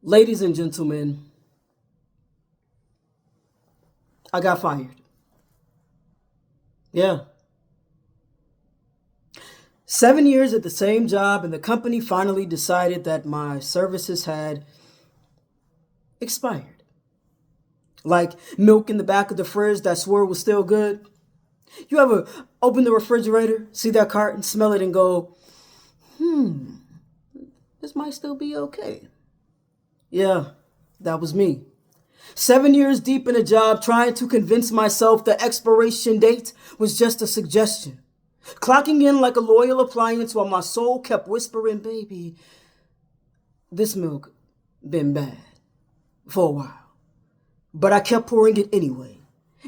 Ladies and gentlemen, I got fired. Yeah. 7 years at the same job, and the company finally decided that my services had expired. Like milk in the back of the fridge that swore was still good. You ever open the refrigerator, see that carton, smell it, and go, this might still be okay? Yeah, that was me. 7 years deep in a job, trying to convince myself the expiration date was just a suggestion. Clocking in like a loyal appliance while my soul kept whispering, baby, this milk been bad for a while. But I kept pouring it anyway.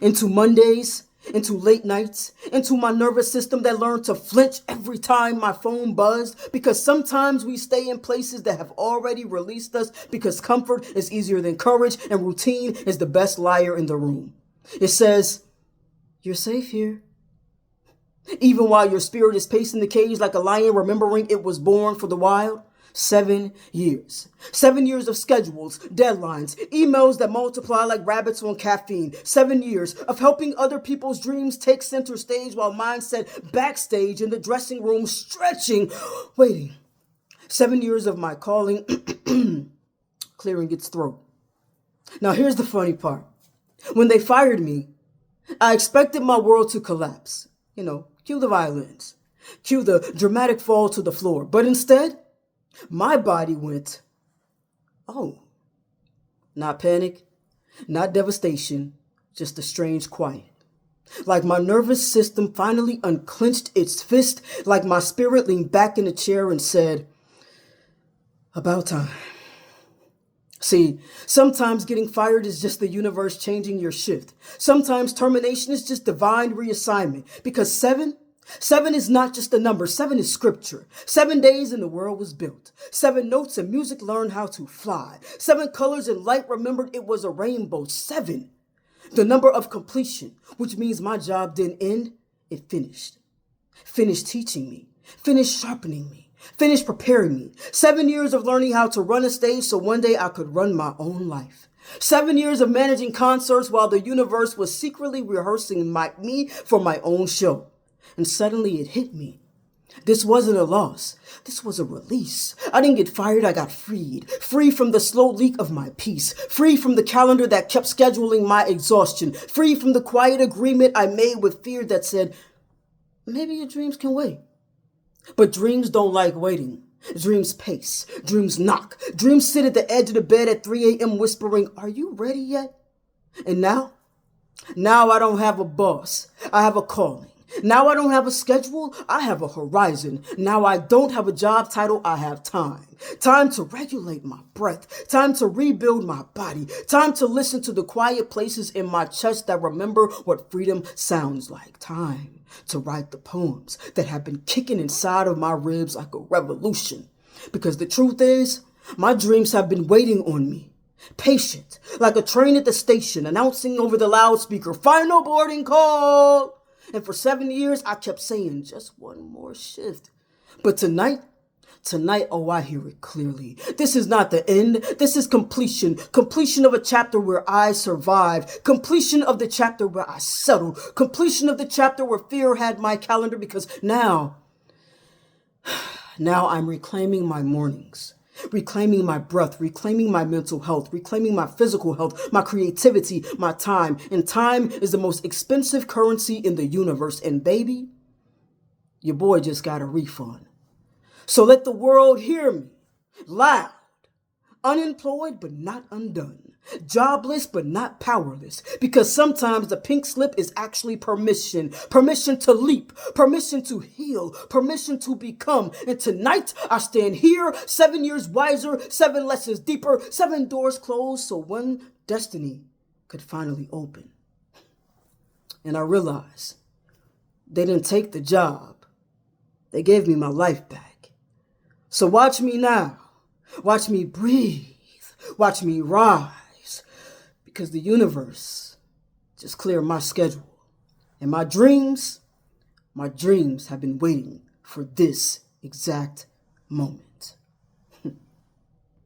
Into Mondays, into late nights, into my nervous system that learned to flinch every time my phone buzzed, because sometimes we stay in places that have already released us because comfort is easier than courage and routine is the best liar in the room. It says, you're safe here. Even while your spirit is pacing the cage like a lion remembering it was born for the wild. 7 years. 7 years of schedules, deadlines, emails that multiply like rabbits on caffeine. 7 years of helping other people's dreams take center stage while mine sat backstage in the dressing room stretching, waiting. 7 years of my calling clearing its throat. Now here's the funny part. When they fired me, I expected my world to collapse. Cue the violins. Cue the dramatic fall to the floor. But instead, my body went, oh, not panic, not devastation, just a strange quiet. Like my nervous system finally unclenched its fist, like my spirit leaned back in the chair and said, about time. See, sometimes getting fired is just the universe changing your shift. Sometimes termination is just divine reassignment. Because seven is not just a number. 7 is scripture. 7 days and the world was built. 7 notes and music learned how to fly. 7 colors and light remembered it was a rainbow. 7, the number of completion, which means my job didn't end, it finished. Finished teaching me. Finished sharpening me. Finished preparing me. 7 years of learning how to run a stage so one day I could run my own life. 7 years of managing concerts while the universe was secretly rehearsing me for my own show. And suddenly it hit me. This wasn't a loss. This was a release. I didn't get fired. I got freed. Free from the slow leak of my peace. Free from the calendar that kept scheduling my exhaustion. Free from the quiet agreement I made with fear that said, maybe your dreams can wait. But dreams don't like waiting. Dreams pace. Dreams knock. Dreams sit at the edge of the bed at 3 a.m. whispering, are you ready yet? And now I don't have a boss. I have a calling. Now I don't have a schedule, I have a horizon. Now I don't have a job title, I have time. Time to regulate my breath. Time to rebuild my body. Time to listen to the quiet places in my chest that remember what freedom sounds like. Time to write the poems that have been kicking inside of my ribs like a revolution. Because the truth is, my dreams have been waiting on me. Patient, like a train at the station, announcing over the loudspeaker, final boarding call. And for 7 years, I kept saying, just one more shift. But tonight, oh, I hear it clearly. This is not the end. This is completion. Completion of a chapter where I survived. Completion of the chapter where I settled. Completion of the chapter where fear had my calendar, because now I'm reclaiming my mornings. Reclaiming my breath, reclaiming my mental health, reclaiming my physical health, my creativity, my time. And time is the most expensive currency in the universe. And baby, your boy just got a refund. So let the world hear me. Loud. Unemployed but not undone. Jobless but not powerless. Because sometimes the pink slip is actually permission. Permission to leap. Permission to heal. Permission to become. And tonight I stand here, 7 years wiser, 7 lessons deeper, 7 doors closed so one destiny could finally open. And I realized they didn't take the job. They gave me my life back. So watch me now. Watch me breathe. Watch me rise. Because the universe just cleared my schedule. And my dreams have been waiting for this exact moment.